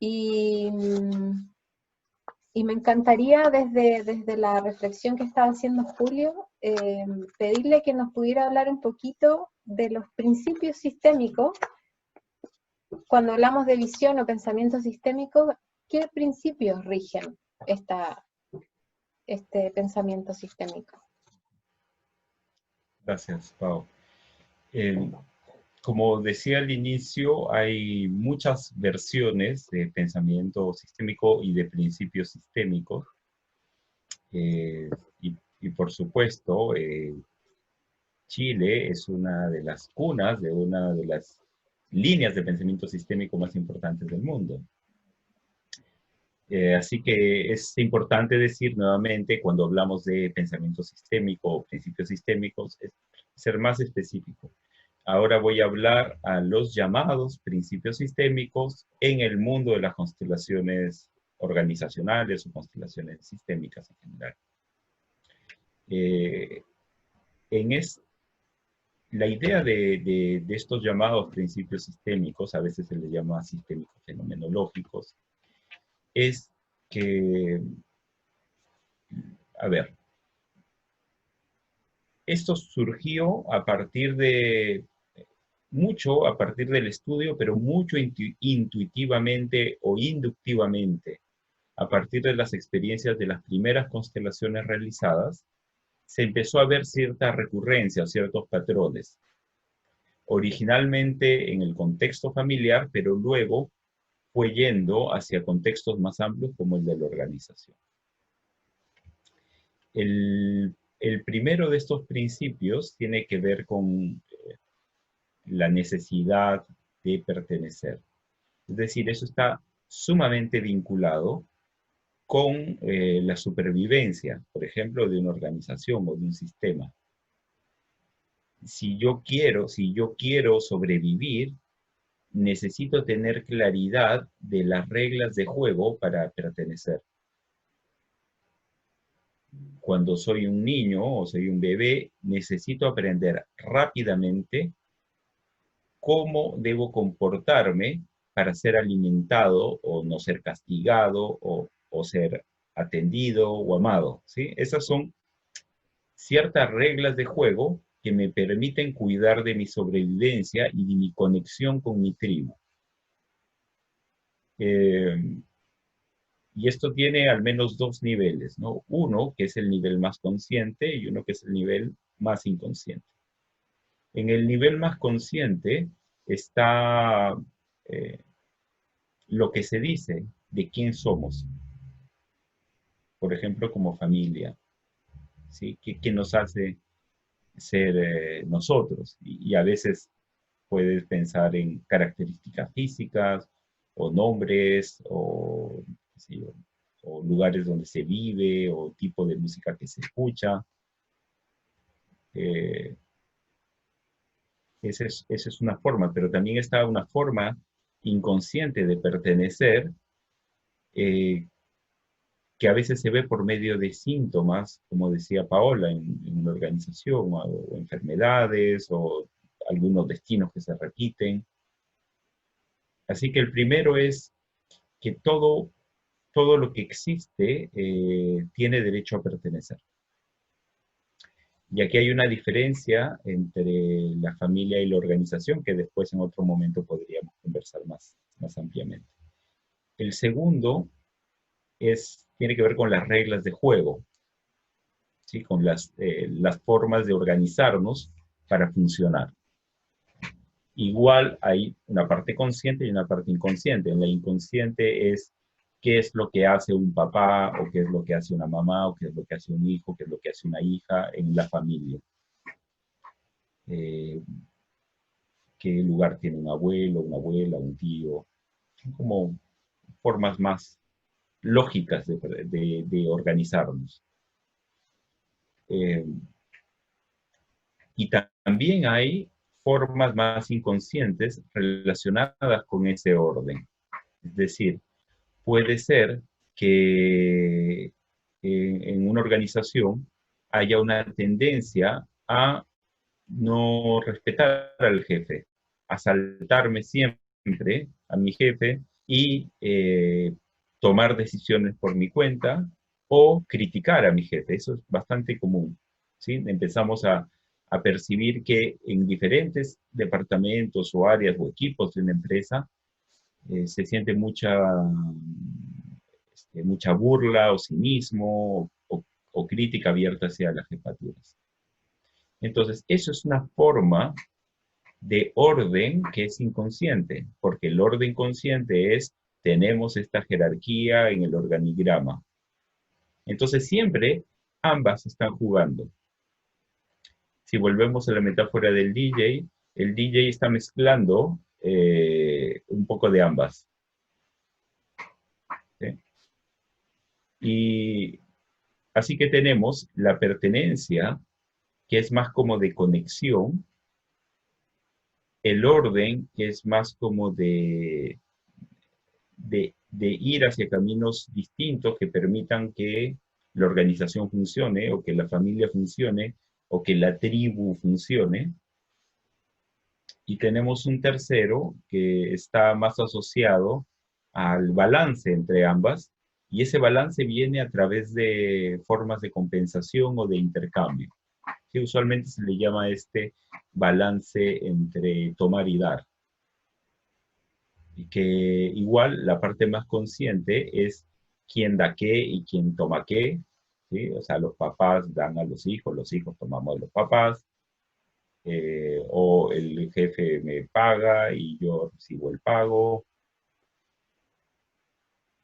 Y, y me encantaría desde la reflexión que estaba haciendo Julio, pedirle que nos pudiera hablar un poquito de los principios sistémicos. Cuando hablamos de visión o pensamiento sistémico, ¿qué principios rigen este pensamiento sistémico? Gracias, Pau. Como decía al inicio, hay muchas versiones de pensamiento sistémico y de principios sistémicos. Y por supuesto, Chile es una de las cunas de una de las líneas de pensamiento sistémico más importantes del mundo. Así que es importante decir nuevamente, cuando hablamos de pensamiento sistémico o principios sistémicos, es ser más específico. Ahora voy a hablar a los llamados principios sistémicos en el mundo de las constelaciones organizacionales o constelaciones sistémicas en general. La idea de estos llamados principios sistémicos, a veces se les llama sistémicos fenomenológicos, es que, a ver, esto surgió a partir del estudio, pero mucho intuitivamente o inductivamente, a partir de las experiencias de las primeras constelaciones realizadas, se empezó a ver cierta recurrencia, ciertos patrones. Originalmente en el contexto familiar, pero luego fue yendo hacia contextos más amplios como el de la organización. El primero de estos principios tiene que ver con la necesidad de pertenecer. Es decir, eso está sumamente vinculado con la supervivencia, por ejemplo, de una organización o de un sistema. Si yo quiero sobrevivir, necesito tener claridad de las reglas de juego para pertenecer. Cuando soy un niño o soy un bebé, necesito aprender rápidamente cómo debo comportarme para ser alimentado o no ser castigado o ser atendido o amado, ¿sí? Esas son ciertas reglas de juego que me permiten cuidar de mi sobrevivencia y de mi conexión con mi tribu. Y esto tiene al menos dos niveles, ¿no? Uno, que es el nivel más consciente, y uno que es el nivel más inconsciente. En el nivel más consciente está lo que se dice de quién somos. Por ejemplo, como familia, ¿sí? ¿Qué nos hace ser nosotros? Y a veces puedes pensar en características físicas, o nombres, o, ¿sí? o lugares donde se vive, o tipo de música que se escucha. Esa es una forma, pero también está una forma inconsciente de pertenecer, eh, que a veces se ve por medio de síntomas, como decía Paola, en una organización, o enfermedades, o algunos destinos que se repiten. Así que el primero es que todo lo que existe tiene derecho a pertenecer. Y aquí hay una diferencia entre la familia y la organización que después en otro momento podríamos conversar más ampliamente. El segundo tiene que ver con las reglas de juego, ¿sí? Con las formas de organizarnos para funcionar. Igual hay una parte consciente y una parte inconsciente. En la inconsciente es qué es lo que hace un papá, o qué es lo que hace una mamá, o qué es lo que hace un hijo, qué es lo que hace una hija en la familia. Qué lugar tiene un abuelo, una abuela, un tío. Son como formas más lógicas de organizarnos. Y también hay formas más inconscientes relacionadas con ese orden. Es decir, puede ser que en una organización haya una tendencia a no respetar al jefe, a saltarme siempre a mi jefe y tomar decisiones por mi cuenta o criticar a mi jefe. Eso es bastante común, ¿sí? Empezamos a percibir que en diferentes departamentos o áreas o equipos de una empresa se siente mucha burla o cinismo o crítica abierta hacia las jefaturas. Entonces, eso es una forma de orden que es inconsciente, porque el orden consciente es, tenemos esta jerarquía en el organigrama. Entonces, siempre ambas están jugando. Si volvemos a la metáfora del DJ, el DJ está mezclando un poco de ambas. ¿Sí? Y así que tenemos la pertenencia, que es más como de conexión, el orden, que es más como de ir hacia caminos distintos que permitan que la organización funcione, o que la familia funcione, o que la tribu funcione. Y tenemos un tercero que está más asociado al balance entre ambas, y ese balance viene a través de formas de compensación o de intercambio, que usualmente se le llama este balance entre tomar y dar. Y que igual la parte más consciente es quién da qué y quién toma qué, ¿sí? O sea, los papás dan a los hijos tomamos de los papás, o el jefe me paga y yo recibo el pago.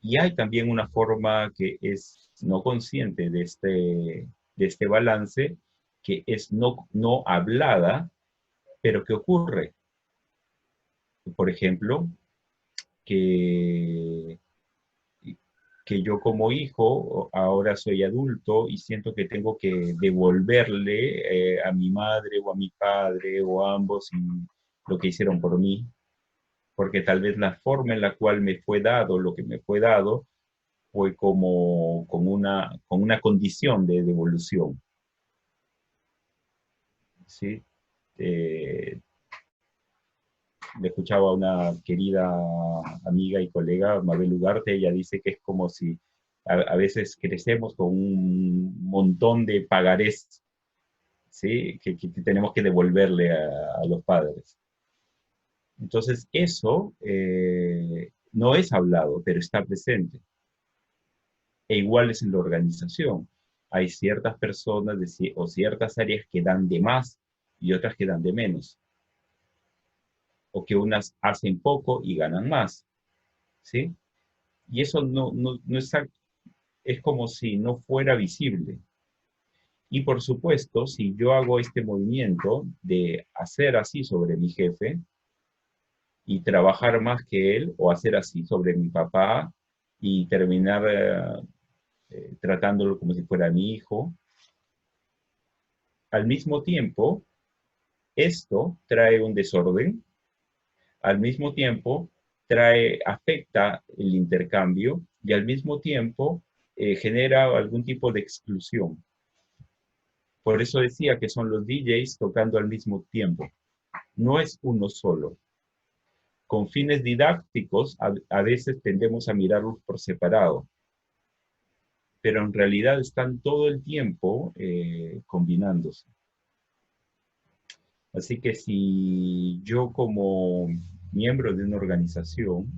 Y hay también una forma que es no consciente de este balance, que es no hablada, pero que ocurre. Por ejemplo, que, que yo como hijo ahora soy adulto y siento que tengo que devolverle a mi madre o a mi padre o a ambos lo que hicieron por mí, porque tal vez la forma en la cual me fue dado lo que me fue dado fue como con una condición de devolución, ¿sí? Eh, Le escuchaba a una querida amiga y colega, Mabel Ugarte, ella dice que es como si a veces crecemos con un montón de pagarés, ¿sí? Que tenemos que devolverle a los padres. Entonces, eso no es hablado, pero está presente. E igual es en la organización. Hay ciertas personas o ciertas áreas que dan de más y otras que dan de menos. O que unas hacen poco y ganan más, ¿sí? Y eso no es como si no fuera visible. Y por supuesto, si yo hago este movimiento de hacer así sobre mi jefe y trabajar más que él, o hacer así sobre mi papá y terminar tratándolo como si fuera mi hijo, al mismo tiempo, esto trae un desorden, al mismo tiempo afecta el intercambio y al mismo tiempo genera algún tipo de exclusión. Por eso decía que son los DJs tocando al mismo tiempo. No es uno solo. Con fines didácticos, a veces tendemos a mirarlos por separado, pero en realidad están todo el tiempo combinándose. Así que si yo como miembro de una organización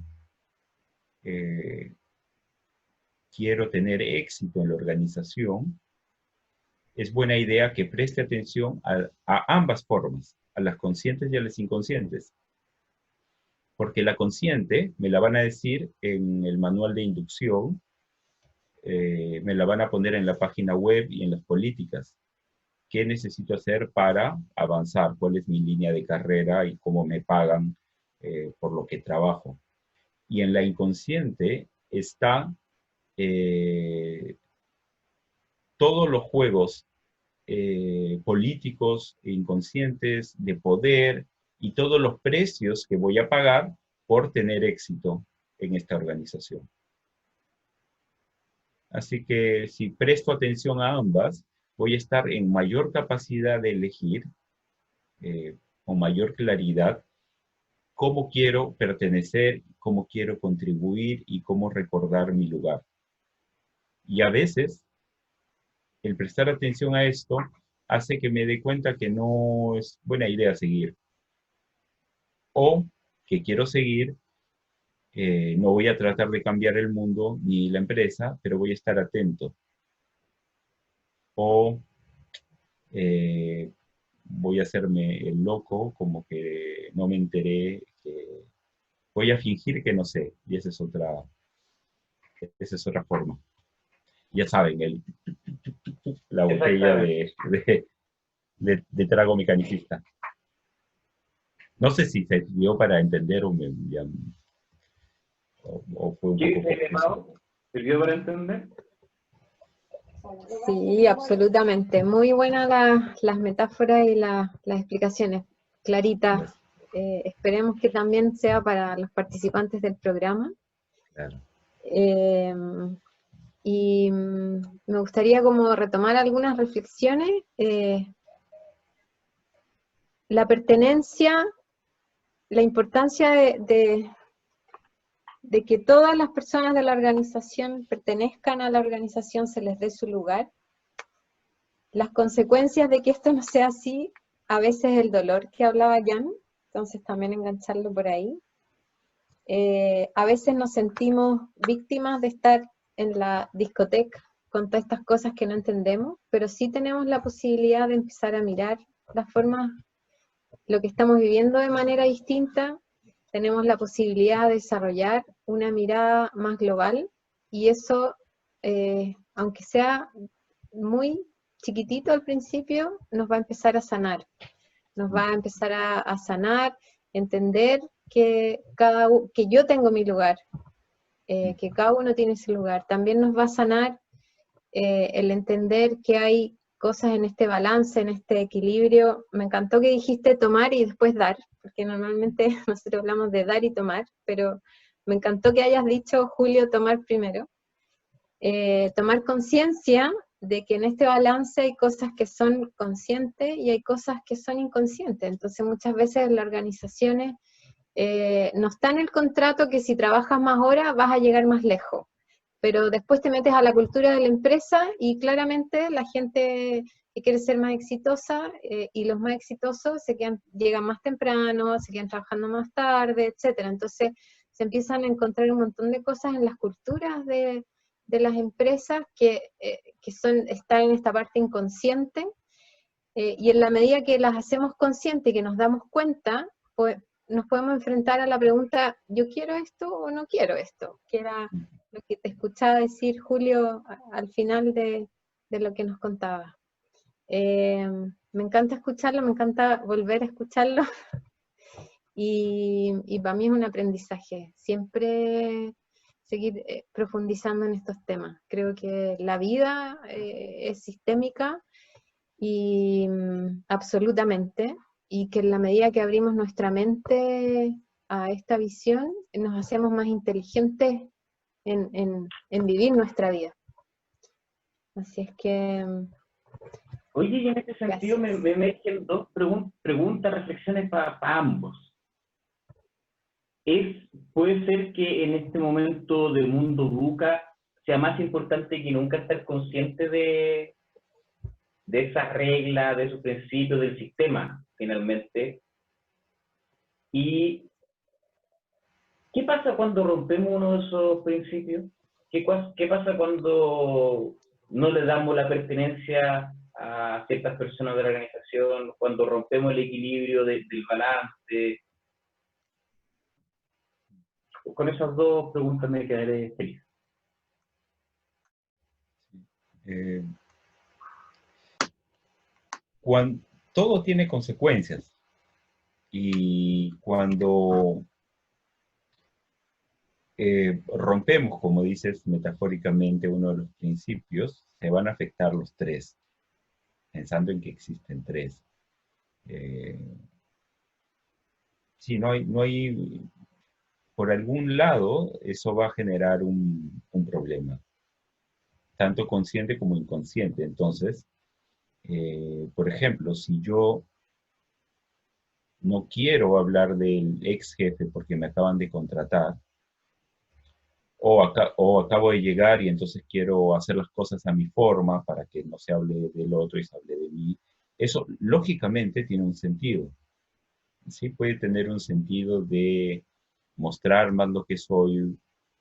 quiero tener éxito en la organización, es buena idea que preste atención a ambas formas, a las conscientes y a las inconscientes. Porque la consciente me la van a decir en el manual de inducción, me la van a poner en la página web y en las políticas. ¿Qué necesito hacer para avanzar? ¿Cuál es mi línea de carrera y cómo me pagan por lo que trabajo? Y en la inconsciente está todos los juegos políticos e inconscientes de poder y todos los precios que voy a pagar por tener éxito en esta organización. Así que si presto atención a ambas, voy a estar en mayor capacidad de elegir, con mayor claridad, cómo quiero pertenecer, cómo quiero contribuir y cómo recordar mi lugar. Y a veces el prestar atención a esto hace que me dé cuenta que no es buena idea seguir. O que quiero seguir, no voy a tratar de cambiar el mundo ni la empresa, pero voy a estar atento. O voy a hacerme el loco, como que no me enteré, que voy a fingir que no sé. Y esa es otra forma. Ya saben, la botella Exactamente. de trago mecanicista. No sé si se dio para entender o fue un ¿Qué poco dice confuso. Pau? ¿Sirvió para entender? Sí, absolutamente. Muy buenas las metáforas y las explicaciones, claritas. Esperemos que también sea para los participantes del programa. Claro. Eh, y me gustaría como retomar algunas reflexiones. La pertenencia, la importancia de que todas las personas de la organización pertenezcan a la organización, se les dé su lugar. Las consecuencias de que esto no sea así, a veces el dolor que hablaba Jan, entonces también engancharlo por ahí. A veces nos sentimos víctimas de estar en la discoteca con todas estas cosas que no entendemos, pero sí tenemos la posibilidad de empezar a mirar las formas, lo que estamos viviendo de manera distinta, tenemos la posibilidad de desarrollar una mirada más global, y eso, aunque sea muy chiquitito al principio, nos va a empezar a sanar, nos va a empezar a sanar, entender que yo tengo mi lugar, que cada uno tiene su lugar. También nos va a sanar el entender que hay cosas en este balance, en este equilibrio. Me encantó que dijiste tomar y después dar, porque normalmente nosotros hablamos de dar y tomar, pero me encantó que hayas dicho, Julio, tomar primero. Tomar conciencia de que en este balance hay cosas que son conscientes y hay cosas que son inconscientes. Entonces muchas veces las organizaciones no está en el contrato que si trabajas más horas vas a llegar más lejos, pero después te metes a la cultura de la empresa y claramente la gente que quiere ser más exitosa y los más exitosos llegan más temprano, se quedan trabajando más tarde, etcétera. Entonces se empiezan a encontrar un montón de cosas en las culturas de las empresas que están en esta parte inconsciente, y en la medida que las hacemos conscientes y que nos damos cuenta, pues nos podemos enfrentar a la pregunta, ¿yo quiero esto o no quiero esto? Que era lo que te escuchaba decir, Julio, al final de lo que nos contaba. Me encanta escucharlo, me encanta volver a escucharlo, y para mí es un aprendizaje, siempre seguir profundizando en estos temas. Creo que la vida es sistémica, y absolutamente, y que en la medida que abrimos nuestra mente a esta visión, nos hacemos más inteligentes en vivir nuestra vida. Así es que, Oye, y en este sentido gracias. me emergen dos preguntas, reflexiones para ambos. Puede ser que en este momento del mundo VUCA sea más importante que nunca estar consciente de esa regla, de esos principios del sistema, finalmente. ¿Y qué pasa cuando rompemos uno de esos principios? ¿Qué pasa cuando no le damos la pertenencia a ciertas personas de la organización, cuando rompemos el equilibrio del balance? Con esas dos preguntas me quedaré feliz. Eh, Todo tiene consecuencias, y cuando rompemos, como dices metafóricamente, uno de los principios, se van a afectar los tres, pensando en que existen tres. Si no hay, por algún lado, eso va a generar un problema, tanto consciente como inconsciente. Entonces, por ejemplo, si yo no quiero hablar del ex jefe porque me acaban de contratar, o acabo de llegar y entonces quiero hacer las cosas a mi forma para que no se hable del otro y se hable de mí. Eso lógicamente tiene un sentido. Sí puede tener un sentido de mostrar más lo que soy,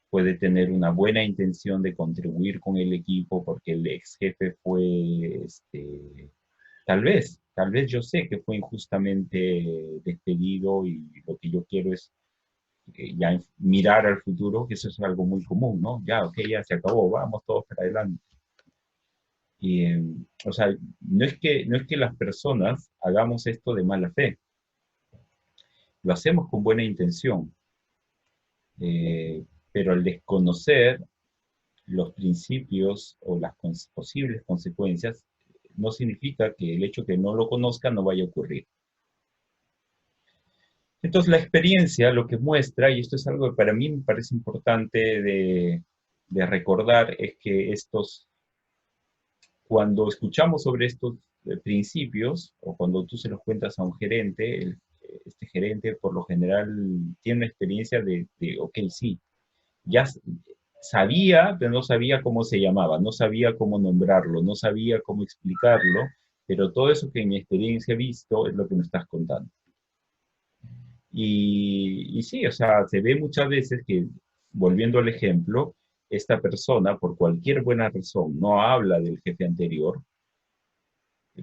puede tener una buena intención de contribuir con el equipo porque el ex jefe fue, tal vez yo sé que fue injustamente despedido y lo que yo quiero es ya mirar al futuro, que eso es algo muy común, ¿no? Ya, ok, ya se acabó, vamos todos para adelante. Y, o sea, no es que las personas hagamos esto de mala fe, lo hacemos con buena intención, pero al desconocer los principios o las posibles consecuencias, no significa que el hecho que no lo conozca no vaya a ocurrir. Entonces la experiencia lo que muestra, y esto es algo que para mí me parece importante de recordar, es que cuando escuchamos sobre estos principios, o cuando tú se los cuentas a un gerente, este gerente por lo general tiene una experiencia ok, sí, ya sabía, pero no sabía cómo se llamaba, no sabía cómo nombrarlo, no sabía cómo explicarlo, pero todo eso que en mi experiencia he visto es lo que me estás contando. Y sí, o sea, se ve muchas veces que, volviendo al ejemplo, esta persona, por cualquier buena razón, no habla del jefe anterior,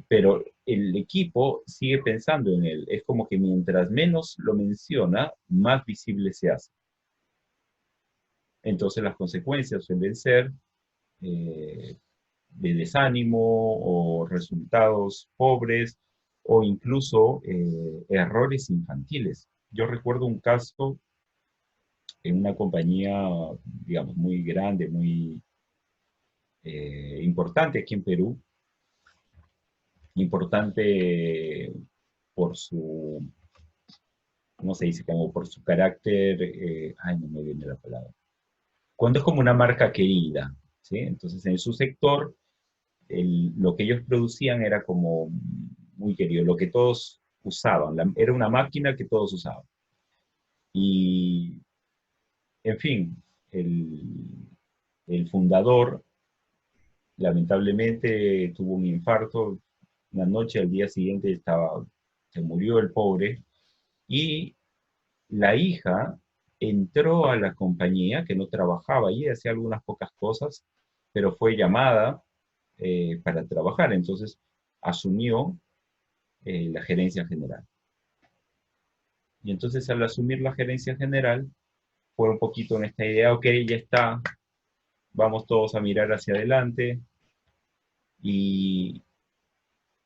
pero el equipo sigue pensando en él. Es como que mientras menos lo menciona, más visible se hace. Entonces las consecuencias suelen ser de desánimo o resultados pobres o incluso errores infantiles. Yo recuerdo un caso en una compañía, digamos, muy grande, muy importante aquí en Perú, importante por su, ¿cómo se dice? Como por su carácter, ay, no me viene la palabra. Cuando es como una marca querida, ¿sí? Entonces, en su sector, lo que ellos producían era como muy querido, lo que todos usaban, era una máquina que todos usaban. Y, en fin, el fundador lamentablemente tuvo un infarto una noche, al día siguiente se murió el pobre, y la hija entró a la compañía, que no trabajaba allí, hacía algunas pocas cosas, pero fue llamada para trabajar, entonces asumió la gerencia general. Y entonces al asumir la gerencia general, fue un poquito en esta idea, ok, ya está, vamos todos a mirar hacia adelante, y,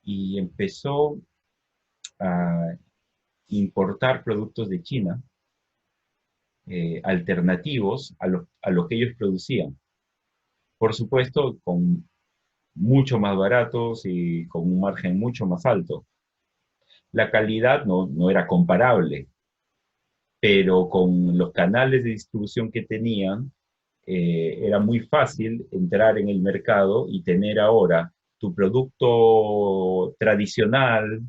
y empezó a importar productos de China alternativos a lo que ellos producían. Por supuesto, con mucho más baratos y con un margen mucho más alto. La calidad no era comparable, pero con los canales de distribución que tenían, era muy fácil entrar en el mercado y tener ahora tu producto tradicional,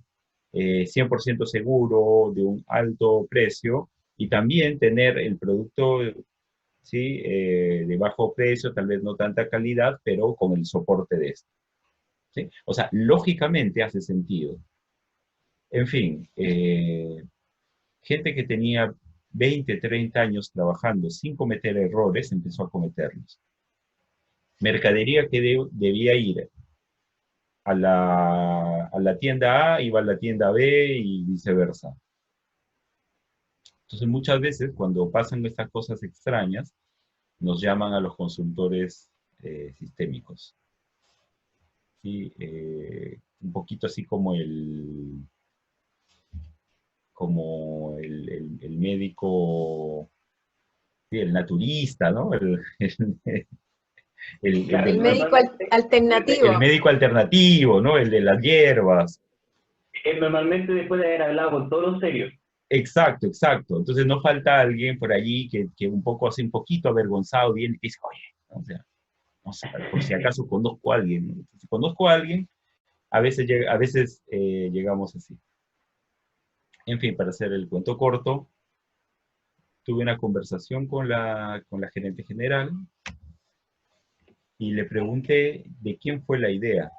100% seguro, de un alto precio, y también tener el producto, ¿sí? De bajo precio, tal vez no tanta calidad, pero con el soporte de esto. ¿Sí? O sea, lógicamente hace sentido. En fin, gente que tenía 20, 30 años trabajando sin cometer errores, empezó a cometerlos. Mercadería que debía ir a la tienda A, iba a la tienda B y viceversa. Entonces, muchas veces cuando pasan estas cosas extrañas, nos llaman a los consultores sistémicos. ¿Sí? Un poquito así como el médico, sí, el naturista, ¿no? Claro, El médico normalmente, El alternativo. médico alternativo, ¿no? El de las hierbas. normalmente después de haber hablado con todos los serios. Exacto, exacto. Entonces no falta alguien por allí que un poco hace un poquito avergonzado viene y te dice, oye, o sea, no sé, por si acaso conozco a alguien, ¿no? Si conozco a alguien, a veces llegamos así. En fin, para hacer el cuento corto, tuve una conversación con la gerente general y le pregunté de quién fue la idea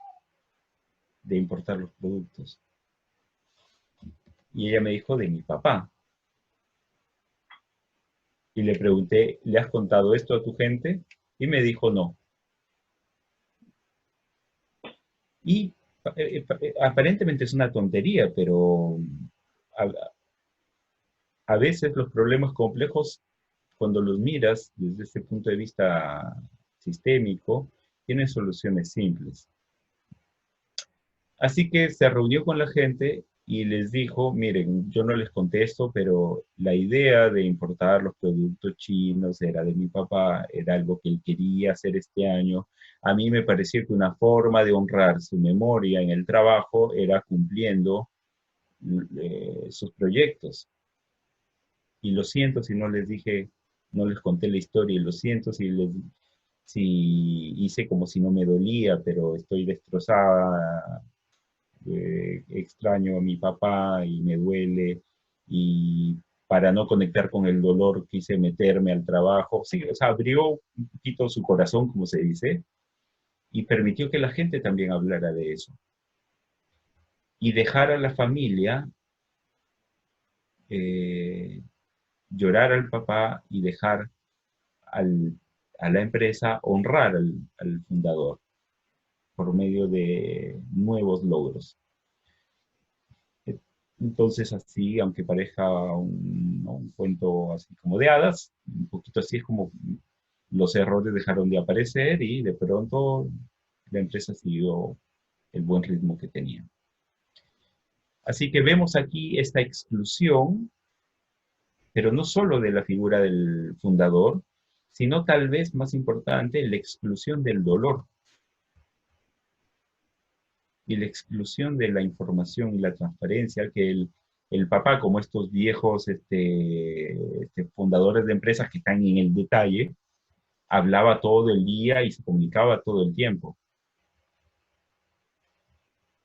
de importar los productos. Y ella me dijo de mi papá. Y le pregunté, ¿le has contado esto a tu gente? Y me dijo no. Y aparentemente es una tontería, pero a, a veces los problemas complejos, cuando los miras desde este punto de vista sistémico, tienen soluciones simples. Así que se reunió con la gente y les dijo, miren, yo no les contesto, pero la idea de importar los productos chinos era de mi papá, era algo que él quería hacer este año. A mí me pareció que una forma de honrar su memoria en el trabajo era cumpliendo sus proyectos. Y lo siento si no les dije, no les conté la historia, y lo siento si hice como si no me dolía, pero estoy destrozada, extraño a mi papá y me duele, y para no conectar con el dolor quise meterme al trabajo. Sí, o sea, abrió un poquito su corazón, como se dice, y permitió que la gente también hablara de eso. Y dejar a la familia eh, llorar al papá y dejar a la empresa honrar al fundador por medio de nuevos logros. Entonces, así, aunque parezca un cuento así como de hadas, un poquito así es como los errores dejaron de aparecer y de pronto la empresa siguió el buen ritmo que tenía. Así que vemos aquí esta exclusión, pero no solo de la figura del fundador, sino tal vez más importante, la exclusión del dolor y la exclusión de la información y la transparencia que el papá, como estos viejos fundadores de empresas que están en el detalle, hablaba todo el día y se comunicaba todo el tiempo.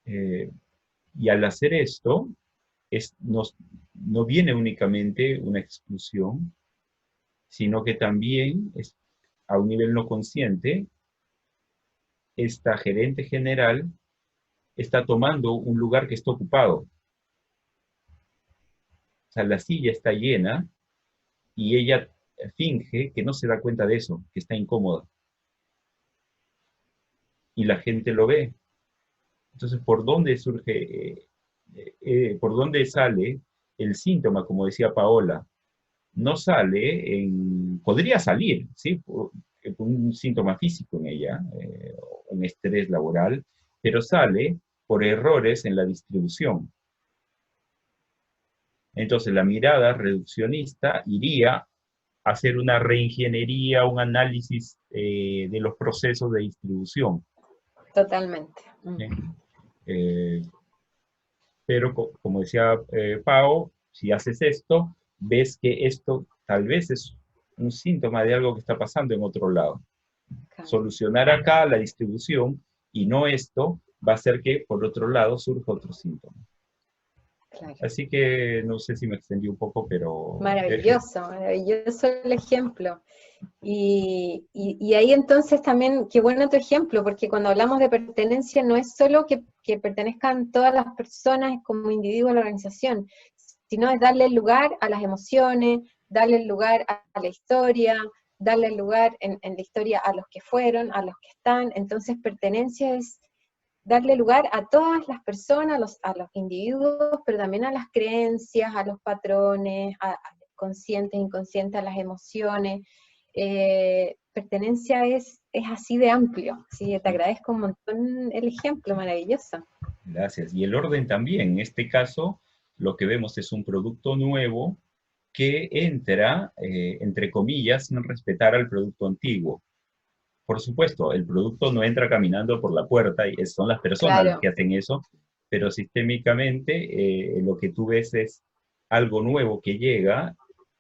Y al hacer esto, no viene únicamente una exclusión, sino que también a un nivel no consciente, esta gerente general está tomando un lugar que está ocupado. O sea, la silla está llena y ella finge que no se da cuenta de eso, que está incómoda. Y la gente lo ve. Entonces, ¿por dónde surge, por dónde sale el síntoma, como decía Paola? No sale podría salir, ¿sí? Por un síntoma físico en ella, un estrés laboral, pero sale por errores en la distribución. Entonces, la mirada reduccionista iría a hacer una reingeniería, un análisis de los procesos de distribución. Totalmente. ¿Sí? Pero como decía Pau, si haces esto, ves que esto tal vez es un síntoma de algo que está pasando en otro lado. Claro. Solucionar acá la distribución y no esto va a hacer que por otro lado surja otro síntoma. Claro. Así que no sé si me extendí un poco, pero... Maravilloso, maravilloso el ejemplo. Y ahí entonces también, qué bueno tu ejemplo, porque cuando hablamos de pertenencia no es solo que pertenezcan todas las personas como individuos a la organización, sino es darle lugar a las emociones, darle lugar a la historia, darle lugar en la historia a los que fueron, a los que están. Entonces pertenencia es darle lugar a todas las personas, a los individuos, pero también a las creencias, a los patrones, a conscientes, inconscientes, a las emociones. Pertenencia es así de amplio. Sí, te agradezco un montón el ejemplo, maravilloso. Gracias. Y el orden también. En este caso, lo que vemos es un producto nuevo que entra, entre comillas, sin respetar al producto antiguo. Por supuesto, el producto no entra caminando por la puerta, y son las personas las que hacen eso, pero sistémicamente lo que tú ves es algo nuevo que llega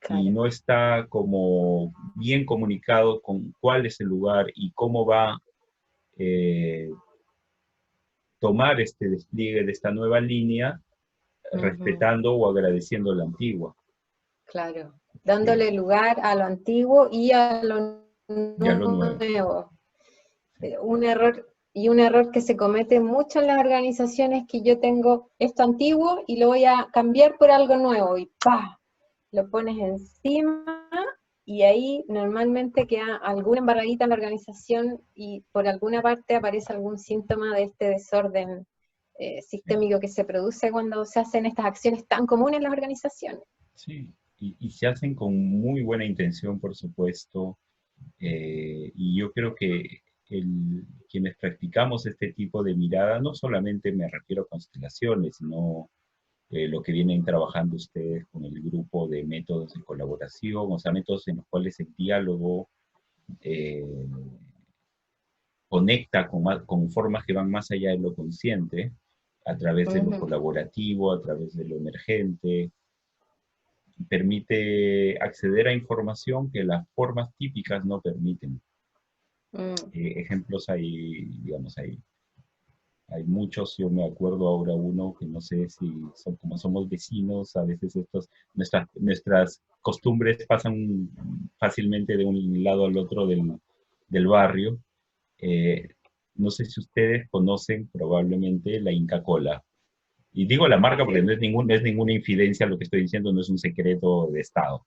y no está como bien comunicado con cuál es el lugar y cómo va tomar este despliegue de esta nueva línea Ujú. respetando o agradeciendo la antigua. Claro, Sí, dándole lugar a lo antiguo y a lo ya lo nuevo. nuevo. Un error que se comete mucho en las organizaciones, que yo tengo esto antiguo y lo voy a cambiar por algo nuevo y ¡pa! Lo pones encima y ahí normalmente queda alguna embarradita en la organización y por alguna parte aparece algún síntoma de este desorden Sí, sistémico que se produce cuando se hacen estas acciones tan comunes en las organizaciones. sí. Y se hacen con muy buena intención, por supuesto. Y yo creo que quienes practicamos este tipo de mirada, no solamente me refiero a constelaciones, sino lo que vienen trabajando ustedes con el grupo de métodos de colaboración, o sea, métodos en los cuales el diálogo eh, conecta con formas que van más allá de lo consciente, a través de lo Ujú. colaborativo, a través de lo emergente, permite acceder a información que las formas típicas no permiten. Mm. Ejemplos hay, digamos, hay muchos. Yo me acuerdo ahora uno que no sé si son, como somos vecinos, a veces nuestras costumbres pasan fácilmente de un lado al otro del barrio. Eh, no sé si ustedes conocen probablemente la Inca Kola. Y digo la marca Así porque es. no es ninguna infidencia lo que estoy diciendo, no es un secreto de Estado.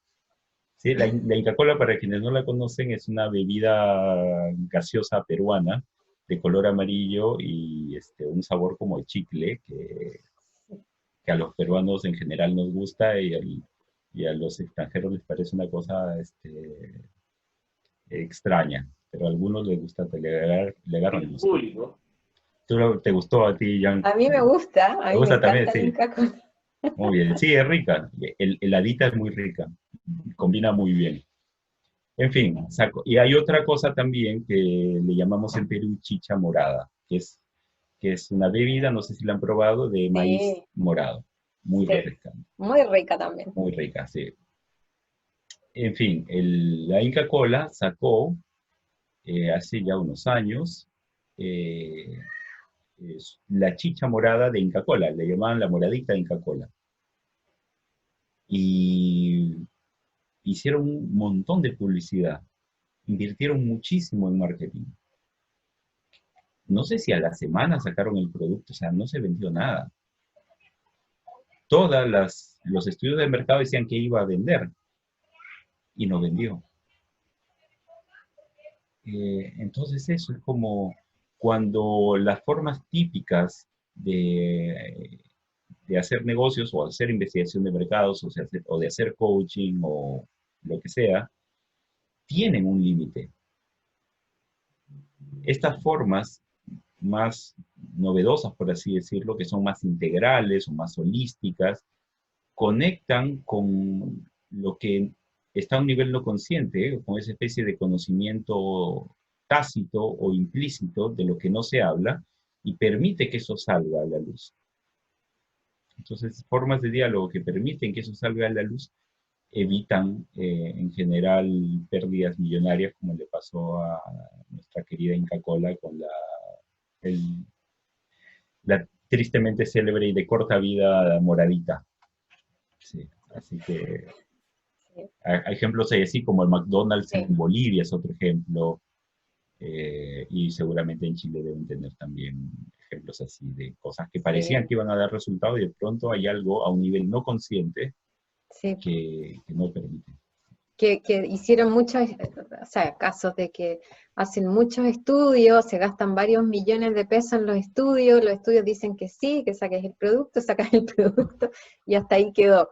Sí, la Inca Kola, para quienes no la conocen, es una bebida gaseosa peruana de color amarillo y un sabor como de chicle que a los peruanos en general nos gusta y a los extranjeros les parece una cosa extraña, pero a algunos les gusta, le agarran En gusto. público. ¿Te gustó a ti, Jan? A mí me gusta, a ¿Te mí me gusta también? encanta el Sí, Inca Kola. muy bien. Sí, es rica. Heladita es muy rica. Combina muy bien. En fin, y hay otra cosa también que le llamamos en Perú chicha morada, que es una bebida, no sé si la han probado, de maíz Sí, morado. Muy sí, refrescante, muy rica también. muy rica, sí. En fin, la Inca Kola sacó hace ya unos años eh, la chicha morada de Inca Kola, le llamaban la moradita de Inca Kola. Y hicieron un montón de publicidad, invirtieron muchísimo en marketing. No sé si a la semana sacaron el producto, o sea, no se vendió nada. Los estudios de mercado decían que iba a vender y no vendió. Entonces eso es como cuando las formas típicas de hacer negocios o hacer investigación de mercados o de hacer coaching o lo que sea, tienen un límite. Estas formas más novedosas, por así decirlo, que son más integrales o más holísticas, conectan con lo que está a un nivel no consciente, con esa especie de conocimiento tácito o implícito de lo que no se habla y permite que eso salga a la luz. Entonces, formas de diálogo que permiten que eso salga a la luz evitan en general pérdidas millonarias como le pasó a nuestra querida Inca Kola con el- la tristemente célebre y de corta vida moradita. Sí, así que Sí, hay ejemplos así como el McDonald's en sí, Bolivia es otro ejemplo, y seguramente en Chile deben tener también ejemplos así de cosas que parecían sí, que iban a dar resultado y de pronto hay algo a un nivel no consciente sí. que no permite. Que hicieron muchos, o sea, casos de que hacen muchos estudios, se gastan varios millones de pesos en los estudios dicen que sí, que saques el producto, sacas el producto, y hasta ahí quedó.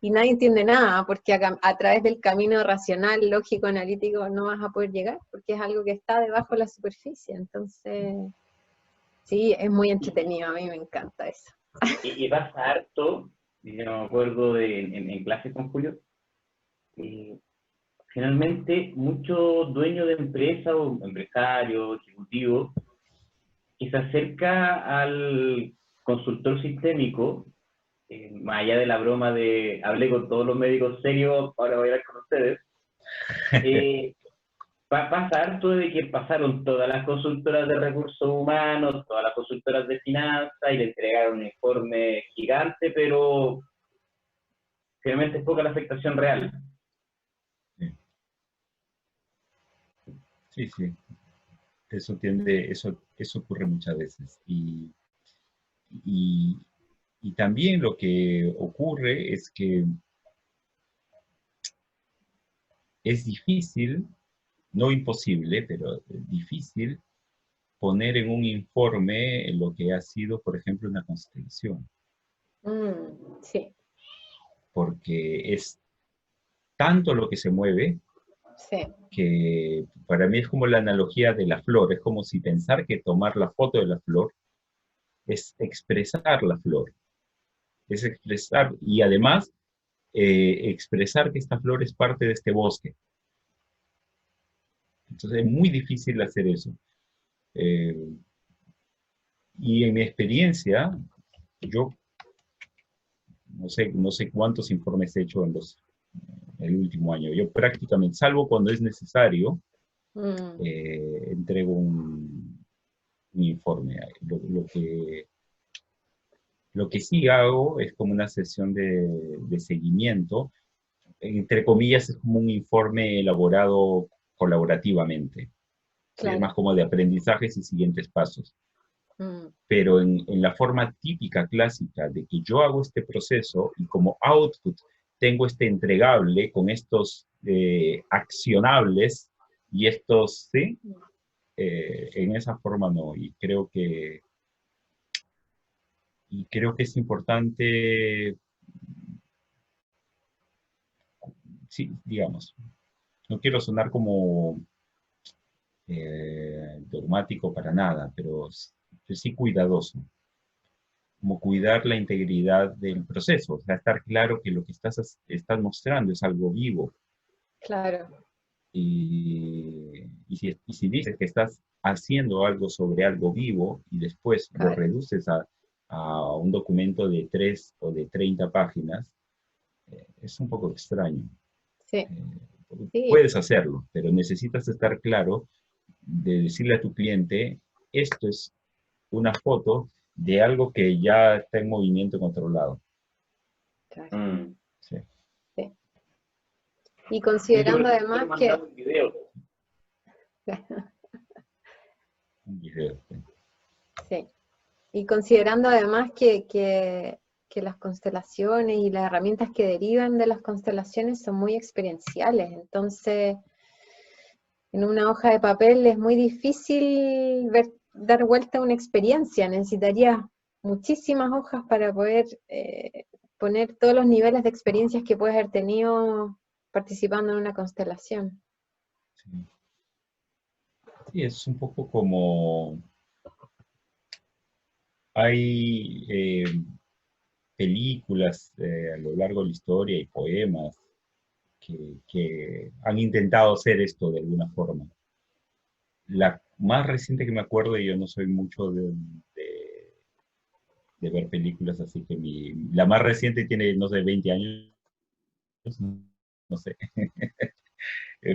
Y nadie entiende nada, porque a través del camino racional, lógico, analítico, no vas a poder llegar, porque es algo que está debajo de la superficie. Entonces, sí, es muy Y, entretenido, a mí me encanta eso. y pasa harto, y yo me acuerdo en clase con Julio, eh, finalmente muchos dueños de empresas o empresarios, ejecutivos, que se acerca al consultor sistémico, más allá de la broma de hablé con todos los médicos serios, ahora voy a hablar con ustedes, eh, Pasa harto de que pasaron todas las consultoras de recursos humanos, todas las consultoras de finanzas y le entregaron un informe gigante, pero finalmente es poca la afectación real. Sí, sí. Eso ocurre muchas veces. Y también lo que ocurre es que es difícil, no imposible, pero difícil poner en un informe lo que ha sido, por ejemplo, una constelación, Sí, porque es tanto lo que se mueve sí. que para mí es como la analogía de la flor, es como si pensar que tomar la foto de la flor es expresar la flor, es expresar, y además expresar que esta flor es parte de este bosque. Entonces es muy difícil hacer eso. Eh, y en mi experiencia, yo no sé cuántos informes he hecho en el último año. Yo prácticamente, salvo cuando es necesario, entrego un informe. Lo que sí hago es como una sesión de seguimiento. Entre comillas, es como un informe elaborado colaborativamente. ¿Sí? Es más Claro. como de aprendizajes y siguientes pasos. Pero en la forma típica, clásica, de que yo hago este proceso y como output tengo este entregable con estos accionables y estos, ¿sí? En esa forma no. Y creo que es importante, sí, digamos, no quiero sonar como dogmático para nada, pero sí cuidadoso, como cuidar la integridad del proceso, o sea, estar claro que lo que estás mostrando es algo vivo. Claro. Y si dices que estás haciendo algo sobre algo vivo y después lo Claro. reduces a un documento de 3 o de 30 páginas, es un poco extraño. Sí. Sí, Puedes hacerlo, pero necesitas estar claro de decirle a tu cliente, esto es una foto de algo que ya está en movimiento controlado. claro. Sí. Sí. Y Sí, yo considerando prefiero además que... mandar un video. Un video. Sí. Y considerando además que las constelaciones y las herramientas que derivan de las constelaciones son muy experienciales, entonces en una hoja de papel es muy difícil dar vuelta a una experiencia, necesitaría muchísimas hojas para poder poner todos los niveles de experiencias que puedes haber tenido participando en una constelación. Sí. Sí, es un poco como hay películas a lo largo de la historia y poemas que han intentado hacer esto de alguna forma. La más reciente que me acuerdo, y yo no soy mucho de ver películas, así que la más reciente tiene, no sé, 20 años, no sé.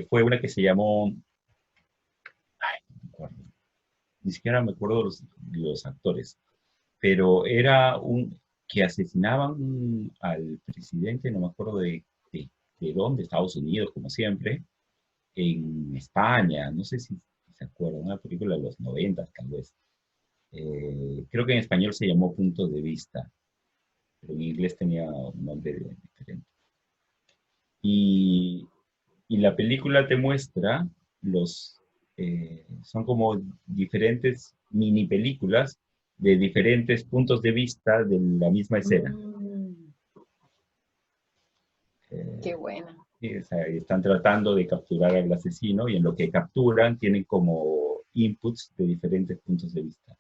Fue una que se llamó, ay, no me acuerdo, ni siquiera me acuerdo de los actores, pero era que asesinaban al presidente, no me acuerdo de dónde, Estados Unidos, como siempre, en España, no sé si se acuerdan, una película de los 90 tal vez. Creo que en español se llamó Punto de Vista, pero en inglés tenía un nombre diferente. Y, y la película te muestra son como diferentes mini películas de diferentes puntos de vista de la misma escena. Qué buena. O sea, están tratando de capturar al asesino y en lo que capturan tienen como inputs de diferentes puntos de vista.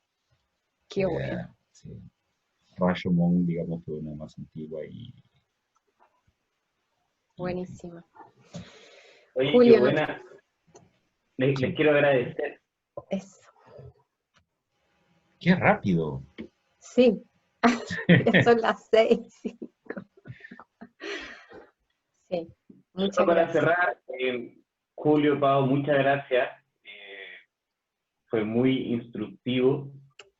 Qué buena. Sí. Rashomon, digamos, fue una más antigua y Buenísima. Oye, Julio, qué buena. Les quiero agradecer. Eso. ¡Qué rápido! Sí, ya son las 6:05. Sí, muchas Solo para gracias. cerrar, Julio, Pau, muchas gracias. Fue muy instructivo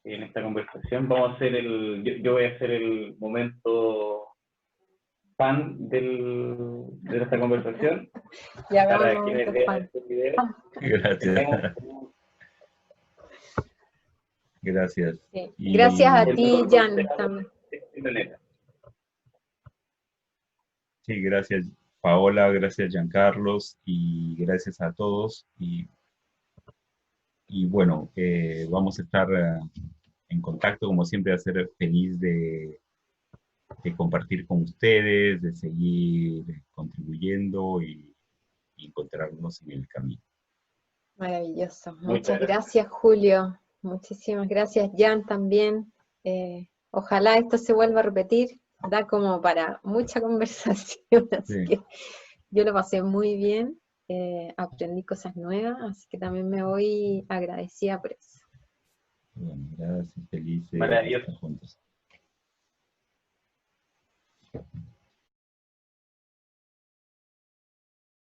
en esta conversación. Vamos a hacer yo voy a hacer el momento fan de esta conversación. Ya Para hagamos quienes momentos vean fan. este video. Gracias. Gracias. Sí. Y Gracias a el ti, mejor Jan, consejador también. de este planeta. sí, gracias Paola, gracias Giancarlos y gracias a todos. Y bueno, vamos a estar en contacto, como siempre, a ser feliz de compartir con ustedes, de seguir contribuyendo y encontrarnos en el camino. Maravilloso. Muchas Muchas gracias. gracias, Julio. Muchísimas gracias, Jan, también. Ojalá esto se vuelva a repetir. Da como para mucha conversación, así Sí. que yo lo pasé muy bien. Aprendí cosas nuevas, así que también me voy agradecida por eso. Bueno, gracias, felices de Maravilloso. estar juntos.